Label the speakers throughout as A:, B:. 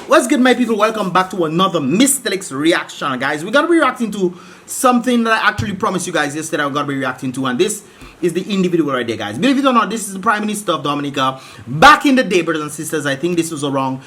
A: What's good, my people? Welcome back to another Mystelics reaction, guys. We're gonna be reacting to something that I actually promised you guys yesterday I'm gonna be reacting to, and this is the individual right there, guys. Believe it or not, this is the Prime Minister of Dominica. Back in the day, brothers and sisters, I think this was around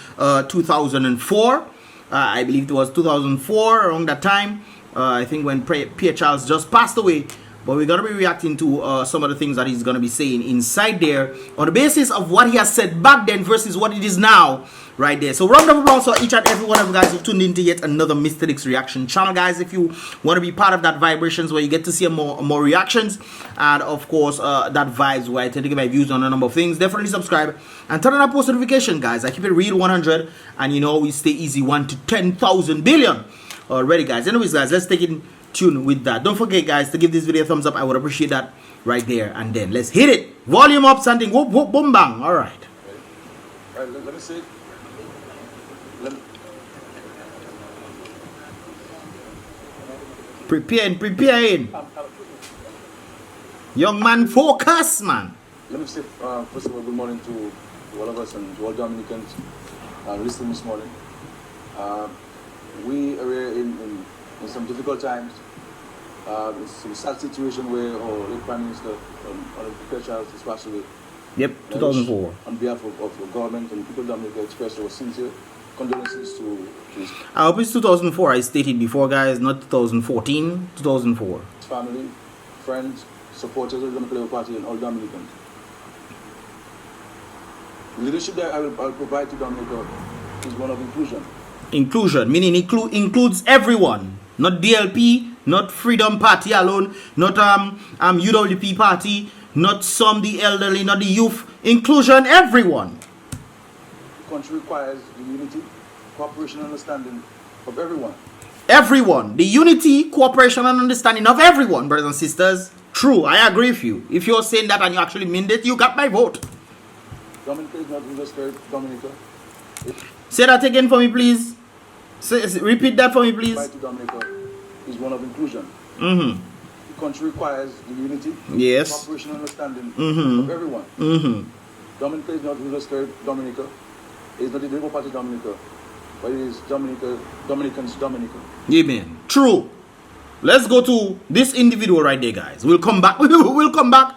A: 2004. I believe it was 2004, around that time. I think when Pierre Charles just passed away. But we're going to be reacting to some of the things that he's going to be saying inside there on the basis of what he has said back then versus what it is now right there. So round of applause for each and every one of you guys who tuned into yet another Mystelics reaction channel, guys. If you want to be part of that vibrations where you get to see more reactions and of course that vibes where I tend to get my views on a number of things, definitely subscribe and turn on that post notification, guys. I keep it real 100 and you know we stay easy 1 to 10,000 billion already, guys. Anyways, guys, let's take it tune with that. Don't forget, guys, to give this video a thumbs up. I would appreciate that right there. And then let's hit it. Volume up, something. Whoop, whoop, boom, bang. All right.
B: All right, let me see.
A: Preparing. Young man, focus, man.
B: Let me say, first of all, good morning to all of us and to all Dominicans listening this morning. We are in some difficult times. It's some sad situation where our late Prime Minister, Pierre Charles, is passed away.
A: Yep, 2004.
B: On behalf of the government and the people of Dominica, express our sincere condolences to his
A: I hope it's 2004. I stated before, guys, not 2014, 2004.
B: family, friends, supporters of the Democratic Labour Party, and all Dominicans. The leadership that I will provide to Dominica is one of inclusion.
A: Inclusion, meaning includes everyone, not DLP, not Freedom Party alone, not UWP Party, not some the elderly, not the youth. Inclusion, everyone.
B: The country requires the unity, cooperation, and understanding of everyone.
A: Everyone, the unity, cooperation, and understanding of everyone, brothers and sisters. True, I agree with you. If you're saying that and you actually mean it, you got my vote.
B: Dominica is not River State, Dominica.
A: Say that again for me, please. Repeat that for me, please.
B: To Dominica is one of inclusion.
A: The
B: country requires the unity,
A: yes,
B: cooperation, and understanding of everyone. Dominica is not River State, Dominica. It is not the Labour Party Dominica, but it is Dominicans Dominica.
A: Amen. True. Let's go to this individual right there, guys. We'll come back. We'll come back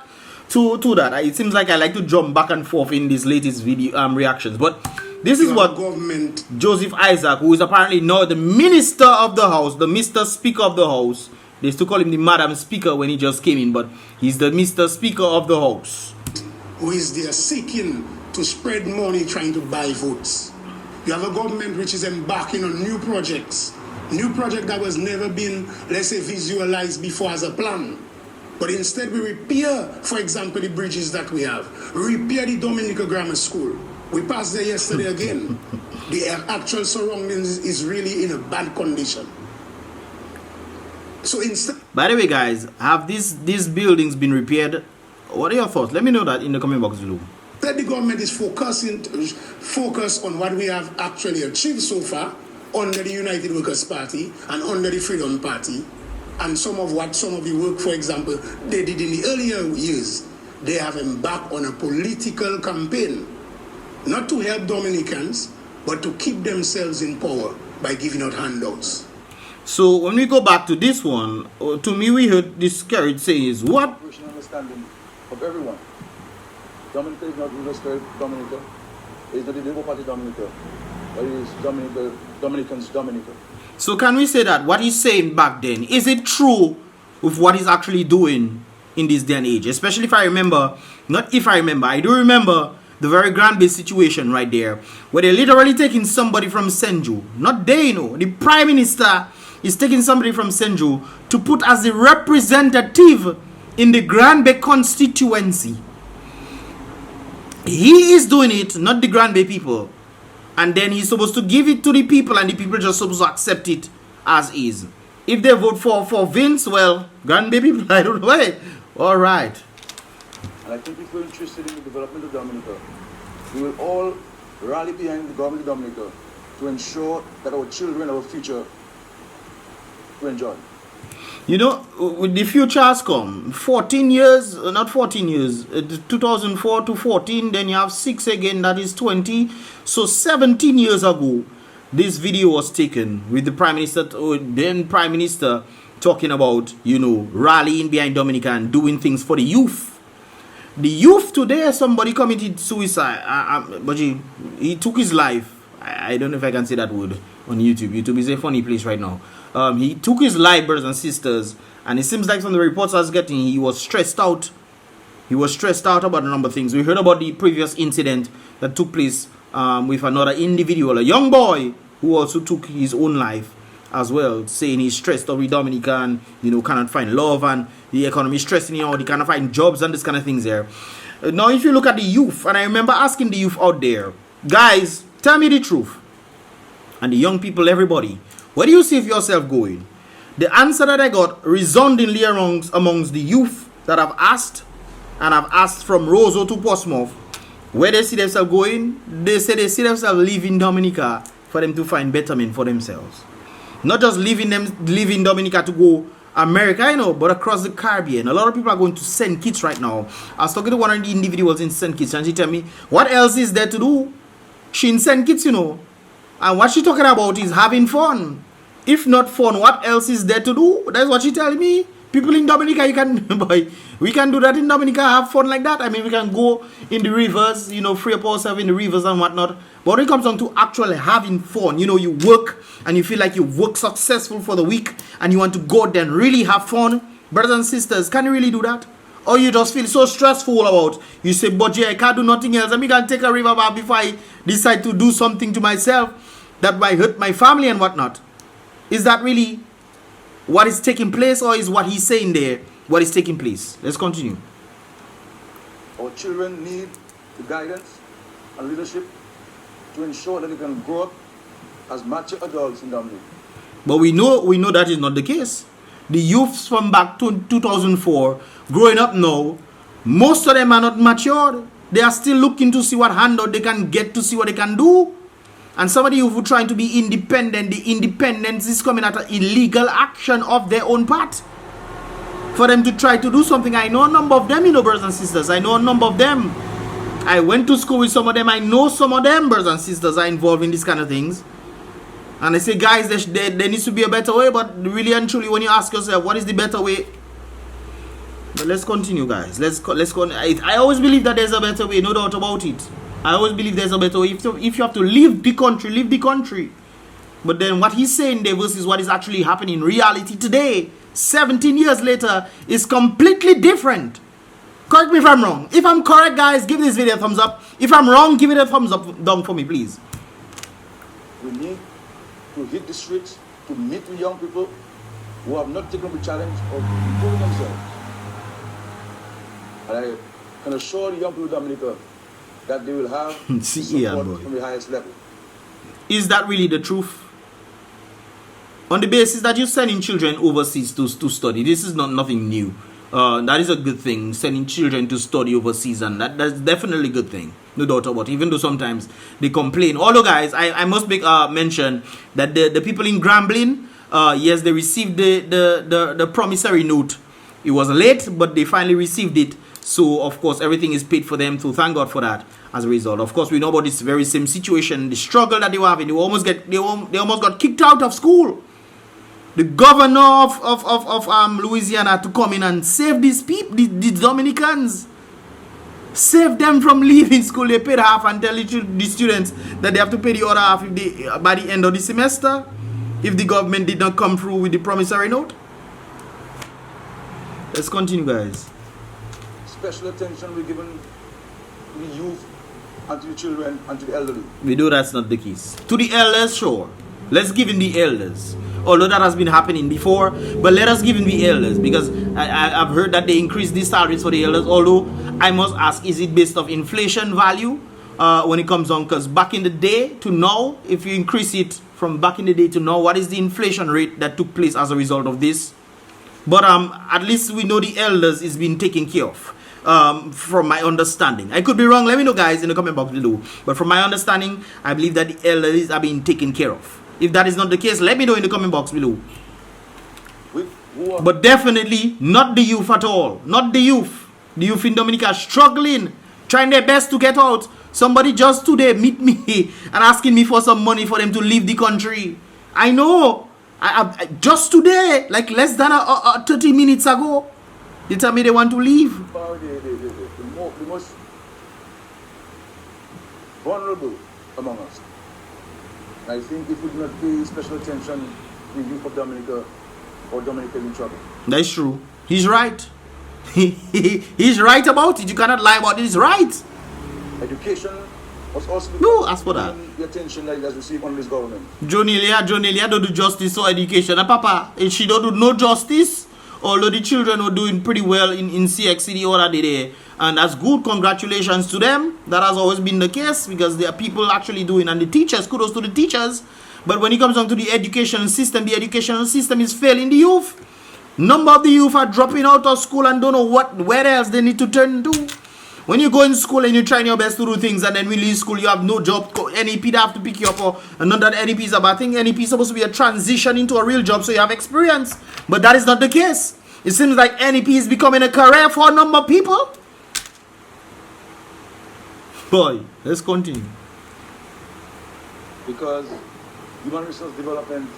A: to that. It seems like I like to jump back and forth in these latest video reactions, but this is what government Joseph Isaac, who is apparently now the Minister of the House, the Mr. Speaker of the House. They used to call him the Madam Speaker when he just came in, but he's the Mr. Speaker of the House.
C: Who is there seeking to spread money, trying to buy votes. You have a government which is embarking on new project that was never been, let's say, visualized before as a plan. But instead we repair, for example, the bridges that we have. Repair the Dominica Grammar School. We passed there yesterday again. The actual surroundings is really in a bad condition. So instead...
A: By the way, guys, have these buildings been repaired? What are your thoughts? Let me know that in the comment box below.
C: That the government is focused on what we have actually achieved so far under the United Workers' Party and under the Freedom Party, and some of the work, for example, they did in the earlier years. They have embarked on a political campaign, not to help Dominicans, but to keep themselves in power by giving out handouts.
A: So when we go back to this one, to me we heard this carriage says what?
B: Understanding of everyone. Dominica is not River State, Dominica. It is not the Labour Party Dominica, but it is Dominicans Dominica.
A: So can we say that what he's saying back then, is it true with what he's actually doing in this day and age? Especially if I remember, not if I remember, I do remember the very grand-based situation right there, where they're literally taking somebody from Senju. Not they, no. The Prime Minister is taking somebody from Senju to put as the representative in the Grand Bay constituency. He is doing it, not the Grand Bay people. And then he's supposed to give it to the people, and the people just supposed to accept it as is. If they vote for Vince, well, Grand Bay people, I don't know why. All right.
B: And I think if we're interested in the development of Dominica, we will all rally behind the government of Dominica to ensure that our children, our future, will enjoy.
A: You know, with the future has come. 14 years, not 14 years, 2004 to 14, then you have 6 again, that is 20. So 17 years ago, this video was taken with the Prime Minister, then Prime Minister, talking about, you know, rallying behind Dominica and doing things for the youth. The youth today, somebody committed suicide, but he took his life. I don't know if I can say that word on YouTube. YouTube is a funny place right now. He took his life, brothers and sisters, and it seems like from the reports I was getting, he was stressed out. He was stressed out about a number of things. We heard about the previous incident that took place with another individual, a young boy who also took his own life as well, saying he's stressed out with Dominica and, you know, cannot find love and the economy is stressing him out, he cannot find jobs and this kind of things there. Now, if you look at the youth, and I remember asking the youth out there, guys, tell me the truth. And the young people, everybody, where do you see yourself going? The answer that I got resoundingly amongst the youth that I've asked, and I've asked from Roseau to Portsmouth, where they see themselves going, they say they see themselves leaving Dominica for them to find betterment for themselves. Not just leaving Dominica to go America, you know, but across the Caribbean. A lot of people are going to St. Kitts right now. I was talking to one of the individuals in St. Kitts, and she told me, what else is there to do? She in St. Kitts, you know. And what she talking about is having fun. If not fun, what else is there to do? That's what she telling me. People in Dominica, you can, boy, we can do that in Dominica, have fun like that. I mean, we can go in the rivers, you know, free up ourselves in the rivers and whatnot. But when it comes down to actually having fun, you know, you work and you feel like you've worked successful for the week and you want to go there and really have fun. Brothers and sisters, can you really do that? Or you just feel so stressful about, you say, but yeah, I can't do nothing else. I mean, I can take a river bath before I decide to do something to myself that might hurt my family and whatnot. Is that really what is taking place, or is what he's saying there what is taking place? Let's continue.
B: Our children need the guidance and leadership to ensure that they can grow up as mature adults in Dominica.
A: But we know that is not the case. The youths from back to 2004, growing up now, most of them are not matured. They are still looking to see what handout they can get, to see what they can do. And some of the youth who are trying to be independent, the independence is coming at an illegal action of their own part. For them to try to do something, I know a number of them, you know, brothers and sisters. I know a number of them. I went to school with some of them. I know some of them, brothers and sisters, are involved in these kind of things. And I say, guys, there needs to be a better way. But really and truly, when you ask yourself, what is the better way? But let's continue, guys. Let's go. I always believe that there's a better way, no doubt about it. I always believe there's a better way. If you have to leave the country, leave the country. But then what he's saying there versus what is actually happening in reality today, 17 years later, is completely different. Correct me if I'm wrong. If I'm correct, guys, give this video a thumbs up. If I'm wrong, give it a thumbs up down for me, please.
B: We need to hit the streets to meet with young people who have not taken the challenge of improving themselves. And I can assure the young people of Dominica that they will have support from the highest level.
A: Is that really the truth? On the basis that you're sending children overseas to study, this is nothing new. That is a good thing, sending children to study overseas, and that's definitely a good thing, no doubt about it, even though sometimes they complain. Although, guys, I must make mention that the people in Grambling, yes, they received the promissory note. It was late, but they finally received it. So, of course, everything is paid for them. So, thank God for that as a result. Of course, we know about this very same situation, the struggle that they were having. They almost got kicked out of school. The governor of Louisiana to come in and save these people, the Dominicans. Save them from leaving school. They paid half and tell the students that they have to pay the other half by the end of the semester if the government did not come through with the promissory note. Let's continue, guys.
B: Special attention will be given to the youth and to the children and to the elderly.
A: We know that's not the case. To the elders, sure. Let's give in the elders. Although that has been happening before, but let us give in the elders, because I've heard that they increased the salaries for the elders. Although I must ask, is it based off inflation value when it comes on? Because back in the day to now, if you increase it from back in the day to now, what is the inflation rate that took place as a result of this? But at least we know the elders is being taken care of. From my understanding, I could be wrong. Let me know, guys, in the comment box below. But from my understanding, I believe that the elders are being taken care of. If that is not the case, let me know in the comment box below. But definitely not the youth at all. Not the youth. The youth in Dominica are struggling, trying their best to get out Somebody just today meet me and asking me for some money for them to leave the country. I know. I just today, like less than 30 minutes ago, they tell me they want to leave.
B: The most vulnerable among us. I think if we do not pay special attention to the youth of Dominica, or Dominica is in trouble.
A: That's true. He's right. He's right about it. You cannot lie about it. He's right.
B: Education was also
A: no, as for that.
B: The attention that it has received under this government.
A: Jonelia don't do justice or education. And Papa, if she don't do no justice, although the children were doing pretty well in CXC the other day, and that's good. Congratulations to them. That has always been the case because there are people actually doing, and the teachers, kudos to the teachers. But when it comes down to the educational system is failing the youth. Number of the youth are dropping out of school and don't know where else they need to turn to. When you go in school and you're trying your best to do things and then we leave school, you have no job. NEP they have to pick you up, or not that NEP is a bad thing. NEP is supposed to be a transition into a real job so you have experience. But that is not the case. It seems like NEP is becoming a career for a number of people. Boy, let's continue.
B: Because human resource development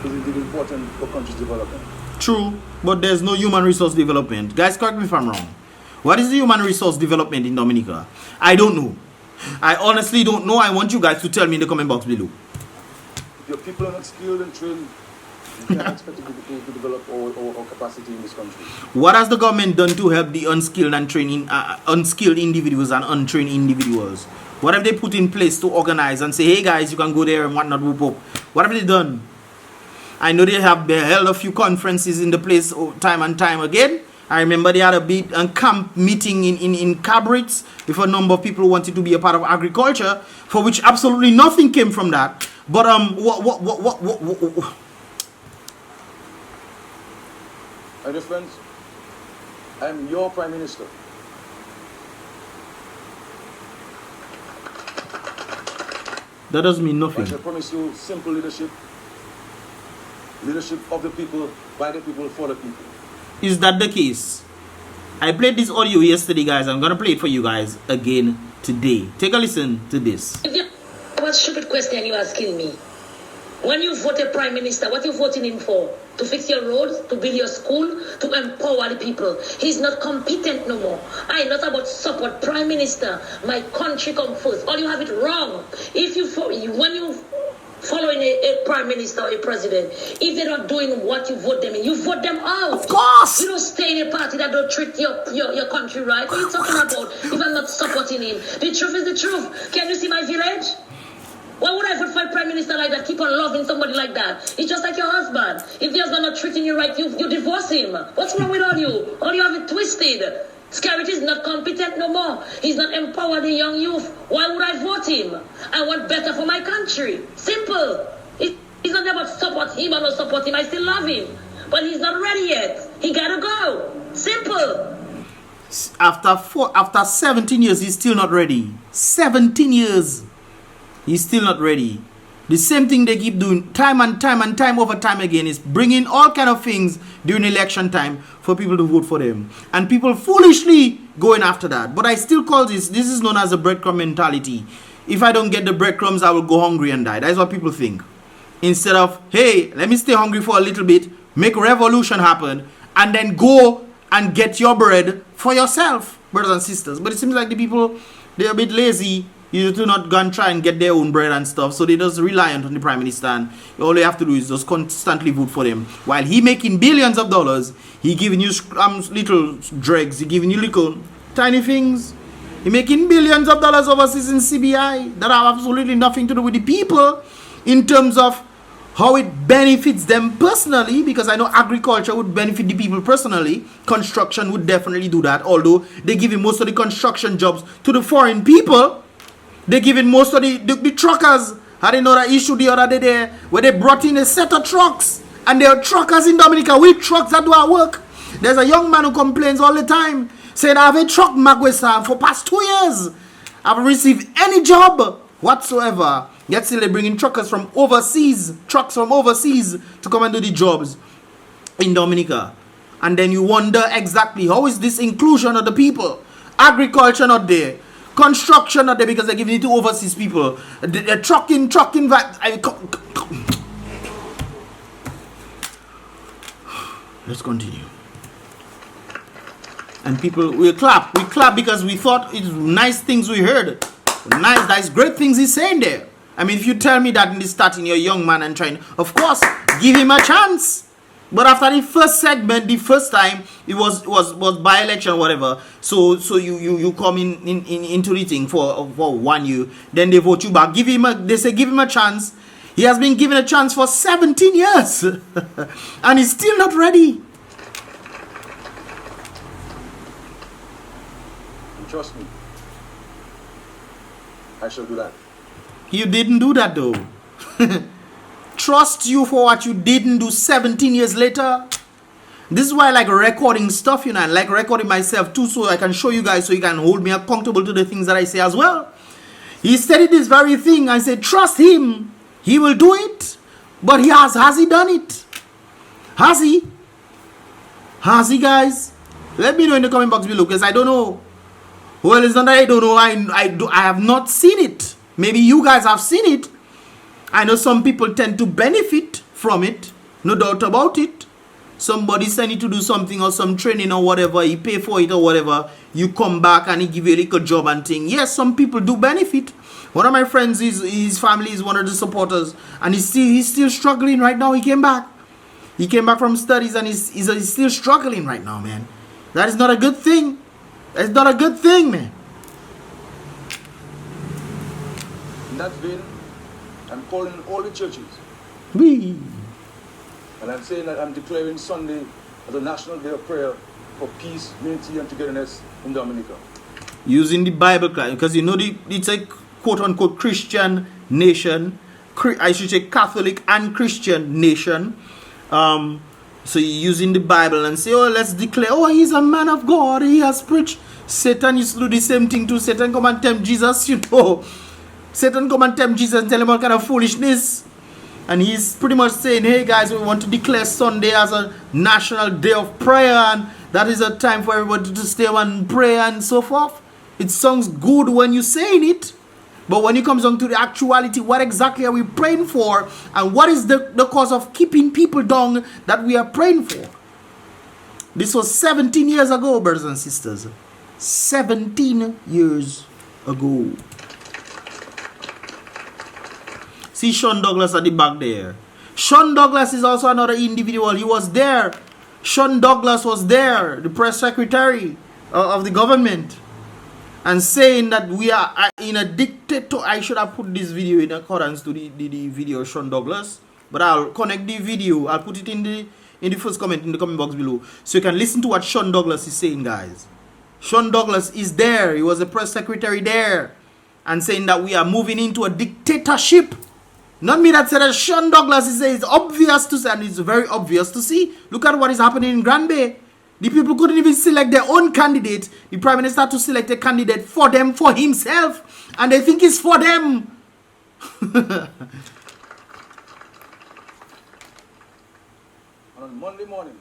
B: is indeed important for country's development.
A: True, but there's no human resource development. Guys, correct me if I'm wrong. What is the human resource development in Dominica? I don't know. I honestly don't know. I want you guys to tell me in the comment box below.
B: If your people are not skilled and trained, you can't expect to develop our capacity in this country.
A: What has the government done to help the unskilled and unskilled individuals and untrained individuals? What have they put in place to organize and say, hey guys, you can go there and whatnot, whoop up? What have they done? I know they held a few conferences in the place time and time again. I remember they had a big camp meeting in Cabritz with a number of people who wanted to be a part of agriculture, for which absolutely nothing came from that. But
B: My dear friends, I am your Prime Minister.
A: That doesn't mean nothing.
B: I shall promise you simple leadership. Leadership of the people, by the people, for the people.
A: Is that the case? I played this audio yesterday, guys. I'm gonna play it for you guys again today. Take a listen to this.
D: What stupid question you asking me? When you vote a prime minister, what you voting him for? To fix your roads, to build your school, to empower the people. He's not competent no more. I not about support prime minister. My country come first. All you have it wrong. If you when you following a prime minister or a president, if they're not doing what you vote them in, you vote them out.
A: Of course.
D: You don't stay in a party that don't treat your country right. What are you talking about if I'm not supporting him? The truth is the truth. Can you see my village? Why would I vote for a prime minister like that? Keep on loving somebody like that. It's just like your husband. If the husband not treating you right, you divorce him. What's wrong with all you? All you have it twisted. Scarrett is not competent no more. He's not empowering the young youth. Why would I vote him? I want better for my country. Simple. It's not about support him or not support him. I still love him. But he's not ready yet. He gotta go. Simple.
A: After 17 years, he's still not ready. 17 years. He's still not ready. The same thing they keep doing time and time over time again is bringing all kind of things during election time for people to vote for them. And people foolishly going after that. But I still call this is known as a breadcrumb mentality. If I don't get the breadcrumbs, I will go hungry and die. That's what people think. Instead of, hey, let me stay hungry for a little bit, make a revolution happen, and then go and get your bread for yourself, brothers and sisters. But it seems like the people, they're a bit lazy. You do not go and try and get their own bread and stuff, so they just reliant on the prime minister, and all you have to do is just constantly vote for them. While he making billions of dollars, he giving you little dregs, he giving you little tiny things. He making billions of dollars overseas in CBI that have absolutely nothing to do with the people in terms of how it benefits them personally, because I know agriculture would benefit the people personally. Construction would definitely do that, although they giving most of the construction jobs to the foreign people. They're giving most of the truckers. Had another issue the other day there where they brought in a set of trucks, and there are truckers in Dominica with trucks that do our work. There's a young man who complains all the time, saying I have a truck Magwesa for past 2 years. I haven't received any job whatsoever. Yet still they're bringing trucks from overseas to come and do the jobs in Dominica. And then you wonder exactly how is this inclusion of the people? Agriculture not there. Construction not there because they're giving it to overseas people. The trucking. Let's continue. And people, we clap because we thought it's nice things we heard. Nice great things he's saying there. I mean, if you tell me that in the starting you're a young man and trying, of course, give him a chance. But after the first segment, the first time, it was by-election or whatever. So you come into the thing for 1 year, then they vote you back. They say give him a chance. He has been given a chance for 17 years. And he's still not ready.
B: And trust me, I shall do that.
A: You didn't do that though. Trust you for what you didn't do 17 years later. This is why I like recording stuff, you know, and like recording myself too, so I can show you guys, so you can hold me accountable to the things that I say as well. He said this very thing. I said, trust him. He will do it. But has he done it? Has he? Has he, guys? Let me know in the comment box below, because I don't know. Well, it's not that I don't know. I have not seen it. Maybe you guys have seen it. I know some people tend to benefit from it. No doubt about it. Somebody send you to do something or some training or whatever. He pay for it or whatever. You come back and he give you a little job and thing. Yes, some people do benefit. One of my friends, his family is one of the supporters. And he's still struggling right now. He came back. He came back from studies and he's still struggling right now, man. That is not a good thing. That's not a good thing, man.
B: In that vein, I'm calling all the churches.
A: Wee.
B: And I'm saying that I'm declaring Sunday as a national day of prayer for peace, unity, and togetherness in Dominica.
A: Using the Bible, because you know it's a quote-unquote Christian nation. I should say Catholic and Christian nation. So you're using the Bible and say, oh, let's declare, oh, he's a man of God. He has preached. Satan used to do the same thing too. Satan come and tempt Jesus, you know. Satan come and tempt Jesus and tell him all kind of foolishness. And he's pretty much saying, hey guys, we want to declare Sunday as a national day of prayer. And that is a time for everybody to stay and pray and so forth. It sounds good when you're saying it. But when it comes down to the actuality, what exactly are we praying for? And what is the cause of keeping people down that we are praying for? This was 17 years ago, brothers and sisters. 17 years ago. See Sean Douglas at the back there. Sean Douglas is also another individual. He was there. Sean Douglas was there, the press secretary of the government. And saying that we are in a dictator. I should have put this video in accordance to the video of Sean Douglas. But I'll connect the video. I'll put it in the first comment in the comment box below. So you can listen to what Sean Douglas is saying, guys. Sean Douglas is there. He was the press secretary there. And saying that we are moving into a dictatorship. Not me that said that. Sean Douglas is saying it's obvious to see. And it's very obvious to see. Look at what is happening in Grand Bay. The people couldn't even select their own candidate. The Prime Minister had to select a candidate for them, for himself. And they think it's for them.
B: And on Monday morning,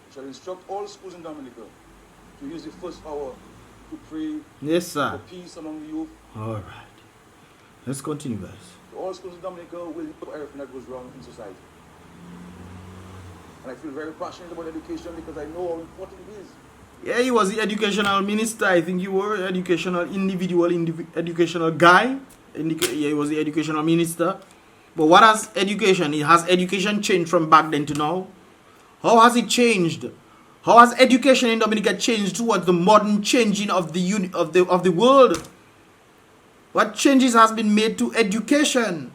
B: we shall instruct all schools in Dominica to use the first hour to pray for peace among the youth.
A: All right. Let's continue, guys.
B: All schools in Dominica will know everything that goes wrong in society. And I feel very passionate about education because I know how important it is.
A: Yeah, he was the educational minister. I think you were educational educational guy. Yeah, he was the educational minister. But what has education? Has education changed from back then to now? How has it changed? How has education in Dominica changed towards the modern changing of the world? What changes has been made to education?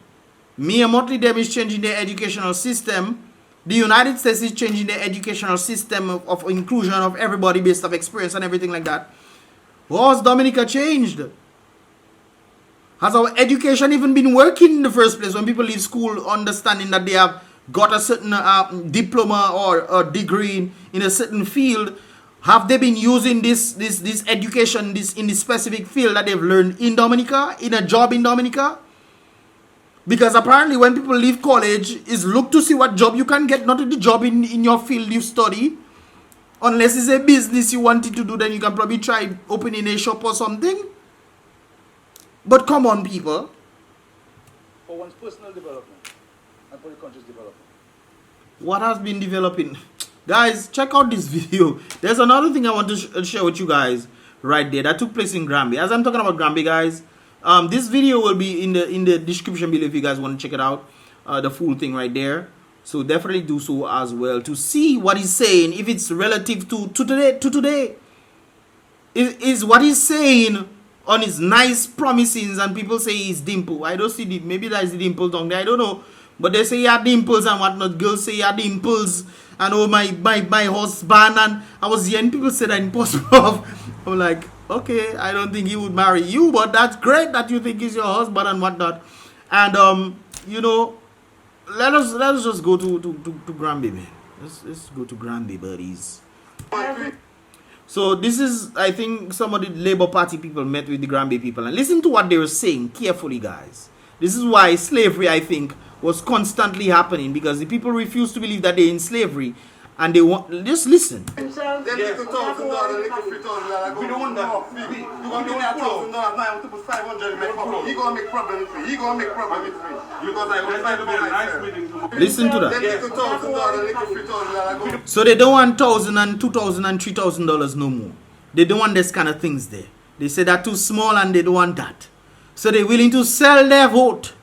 A: Mia Motley Dem is changing their educational system. The United States is changing their educational system of inclusion of everybody based on experience and everything like that. How has Dominica changed? Has our education even been working in the first place when people leave school understanding that they have got a certain diploma or degree in a certain field? Have they been using this education in this specific field that they've learned in Dominica, in a job in Dominica? Because apparently when people leave college, is look to see what job you can get, not the job in your field you study. Unless it's a business you wanted to do, then you can probably try opening a shop or something. But come on, people.
B: For one's personal development and for the country's development.
A: What has been developing? Guys, check out this video. There's another thing I want to share with you guys right there that took place in Granby. As I'm talking about Granby, guys, this video will be in the description below if you guys want to check it out. The full thing right there. So definitely do so as well to see what he's saying. If it's relative to today. Is what he's saying on his nice promises, and people say he's dimple. I don't see the, maybe that's the dimple down there, I don't know. But they say he had dimples and whatnot. Girls say he had dimples. And oh, my husband. And I was hearing people say that impossible. I'm like, okay, I don't think he would marry you, but that's great that you think he's your husband and whatnot. And you know, let us just go to Granby, man. Let's go to Granby, buddies. So this is, I think, some of the Labour Party people met with the Granby people, and listen to what they were saying carefully, guys. This is why slavery, I think, was constantly happening, because the people refuse to believe that they're in slavery, and they want, just listen.
E: Them $2,000, $3,000, we don't want that. We don't want $1,000 now to put 500 make problem. He gonna make problem with me. He gonna make problem with me. Because I want to be a nice meeting tomorrow.
A: Listen to that.
E: Them $2,000, $3,000.
A: So they don't want $1,000 and $2,000 and $3,000 no more. They don't want this kind of things there. They say they're too small and they don't want that. So they're willing to sell their vote.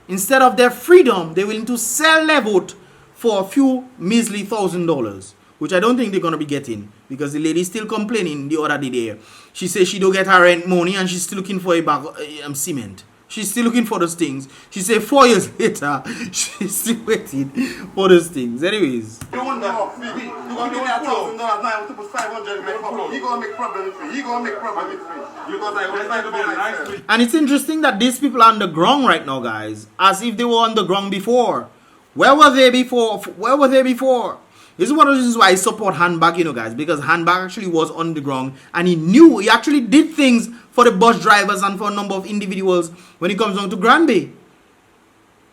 A: Instead of their freedom, they're willing to sell their vote for a few measly $1,000, which I don't think they're going to be getting, because the lady's still complaining the other day there. She says she don't get her rent money and she's still looking for a bag of cement. She's still looking for those things. She said 4 years later, she's still waiting for those things. Anyways.
E: You want that? We don't want $1,000 now to put 500 make problem. He gonna make problem with me. He gonna make problem with me. Because I want to be a nice meeting.
A: And it's interesting that these people are on the ground right now, guys, as if they were on the ground before. Where were they before? Where were they before? This is one of the reasons why I support Handbag, you know, guys, because Handbag actually was on the ground and he knew, he actually did things for the bus drivers and for a number of individuals when it comes down to Granby.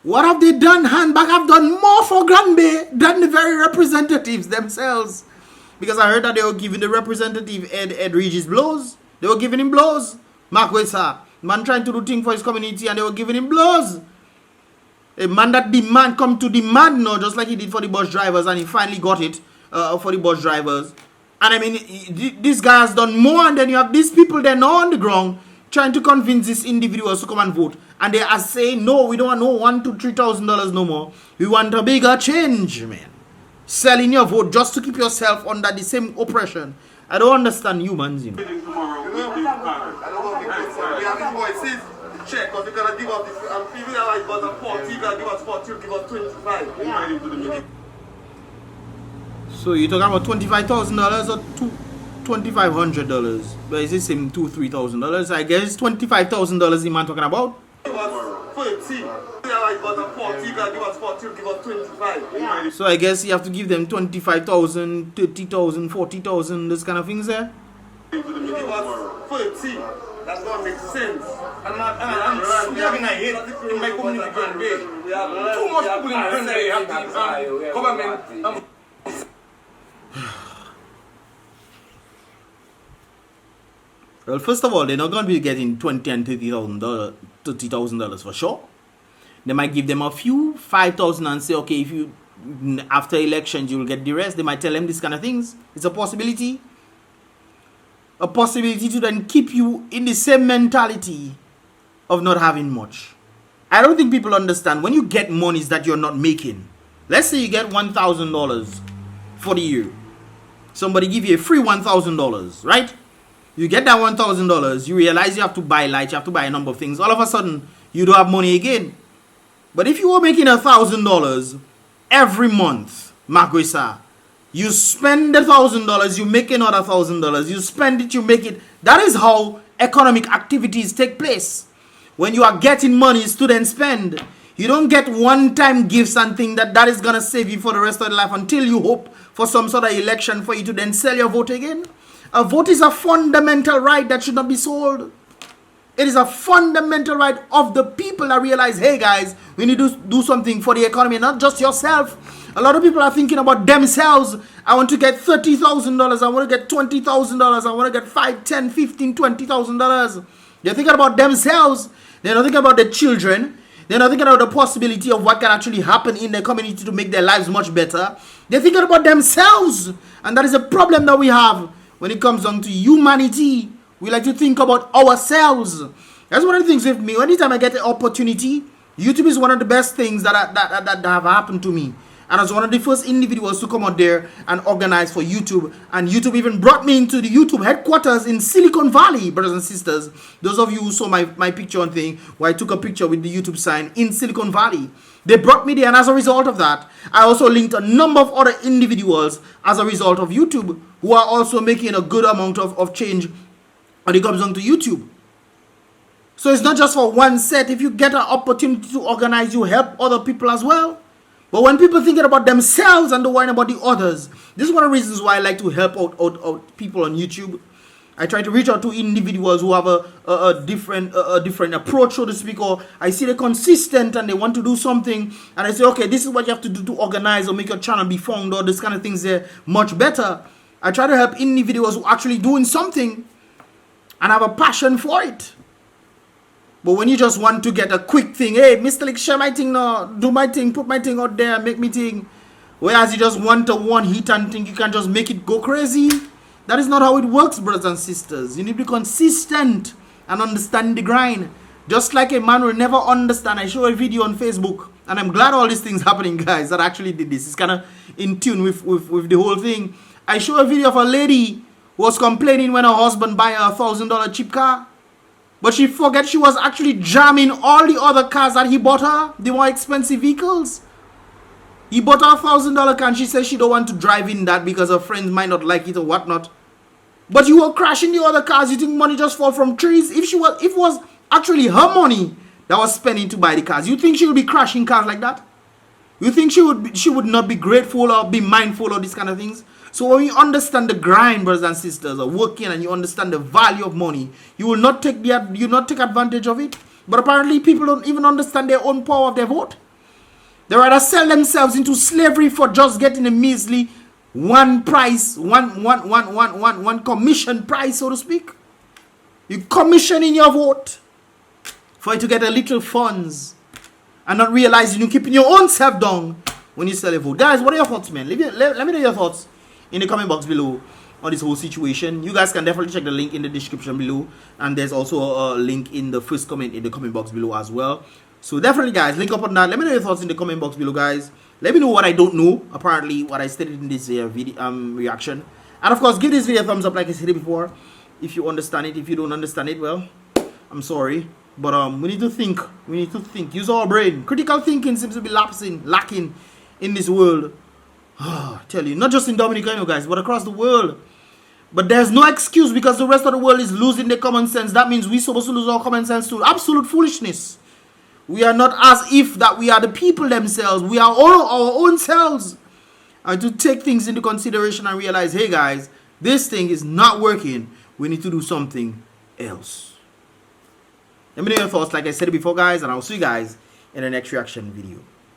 A: What have they done? Handbag have done more for Granby than the very representatives themselves. Because I heard that they were giving the representative Ed Regis blows. They were giving him blows. Mark Wesa, man trying to do things for his community, and they were giving him blows. A man that come to demand, no, just like he did for the bus drivers, and he finally got it for the bus drivers. And I mean, this guy has done more, and then you have these people there now on the ground trying to convince these individuals to come and vote. And they are saying, no, we don't want no $1,000 to $3,000 no more. We want a bigger change, man. Selling your vote just to keep yourself under the same oppression. I don't understand humans, you know.
E: Check, because you're gonna give us this, and people are like, but 40, you're gonna give us 40, you'll give us 25. Yeah.
A: So you're talking about $25,000 or $2,500? But is this same $2,000-$3,000? I guess $25,000 the man talking about.
E: Give us 30. You're like, but 40, you're gonna give us 40, you'll give us 25. Yeah.
A: So I guess you have to give them $25,000, $30,000, $40,000, this kind of things there.
E: Give us 30. That's gonna make sense. I'm having a hit in my community Granby. Too much people in Granby have government.
A: Well, first of all, they're not going to be getting $20,000 and $30,000 for sure. They might give them a few, 5,000, and say, okay, if you after elections you will get the rest. They might tell them this kind of things. It's a possibility. A possibility to then keep you in the same mentality of not having much. I don't think people understand when you get monies that you're not making. Let's say you get $1,000 for the year. Somebody give you a free $1,000, right? You get that $1,000, you realize you have to buy lights, you have to buy a number of things. All of a sudden, you don't have money again. But if you were making $1,000 every month, Marguisa, you spend the $1,000, you make another $1,000, you spend it, you make it. That is how economic activities take place. When you are getting money to then spend, you don't get one-time gifts and think that is going to save you for the rest of your life until you hope for some sort of election for you to then sell your vote again. A vote is a fundamental right that should not be sold. It is a fundamental right of the people that realize, hey guys, we need to do something for the economy, not just yourself. A lot of people are thinking about themselves. I want to get $30,000. I want to get $20,000. I want to get $5, $10, $15, $20,000. They're thinking about themselves. They're not thinking about their children. They're not thinking about the possibility of what can actually happen in their community to make their lives much better. They're thinking about themselves. And that is a problem that we have when it comes down to humanity. We like to think about ourselves. That's one of the things with me. Anytime I get an opportunity, YouTube is one of the best things that have happened to me. And I was one of the first individuals to come out there and organize for YouTube. And YouTube even brought me into the YouTube headquarters in Silicon Valley, brothers and sisters. Those of you who saw my picture on thing, where I took a picture with the YouTube sign in Silicon Valley. They brought me there, and as a result of that, I also linked a number of other individuals as a result of YouTube who are also making a good amount of change when it comes down to YouTube. So it's not just for one set. If you get an opportunity to organize, you help other people as well. But when people thinking about themselves and don't worry about the others, this is one of the reasons why I like to help out people on YouTube. I try to reach out to individuals who have a different approach, so to speak, or I see they're consistent and they want to do something, and I say, okay, this is what you have to do to organize or make your channel be found, or this kind of things. They're much better. I try to help individuals who are actually doing something and have a passion for it. But when you just want to get a quick thing, hey, Mystelics, share my thing now, do my thing, put my thing out there, make me thing. Whereas you just want a one hit and think you can just make it go crazy. That is not how it works, brothers and sisters. You need to be consistent and understand the grind. Just like a man will never understand. I show a video on Facebook, and I'm glad all these things happening, guys, that I actually did this. It's kind of in tune with the whole thing. I show a video of a lady who was complaining when her husband buy a $1,000 cheap car. But she forget she was actually jamming all the other cars that he bought her, the more expensive vehicles. He bought her a $1,000 car and she says she don't want to drive in that because her friends might not like it or whatnot. But you were crashing the other cars. You think money just fall from trees? If it was actually her money that was spending to buy the cars, you think she would be crashing cars like that? You think she would not be grateful or be mindful of these kind of things? So when you understand the grind, brothers and sisters, of working, and you understand the value of money, you will not take advantage of it. But apparently people don't even understand their own power of their vote. They rather sell themselves into slavery for just getting a measly one commission price, so to speak. You commission in your vote for you to get a little funds and not realizing you're keeping your own self down when you sell a vote. Guys, what are your thoughts, man? Let me know your thoughts in the comment box below on this whole situation. You guys can definitely check the link in the description below, and there's also a link in the first comment in the comment box below as well. So definitely, guys, link up on that. Let me know your thoughts in the comment box below, guys. Let me know what I don't know, apparently what I stated in this video reaction. And of course, give this video a thumbs up like I said before if you understand it. If you don't understand it, well, I'm sorry, but we need to think. Use our brain. Critical thinking seems to be lacking in this world. I tell you, not just in Dominica, you know, guys, but across the world. But there's no excuse because the rest of the world is losing their common sense. That means we're supposed to lose our common sense to absolute foolishness. We are not as if that we are the people themselves. We are all our own selves. And to take things into consideration and realize, hey guys, this thing is not working. We need to do something else. Let me know your thoughts, like I said before, guys, and I'll see you guys in the next reaction video.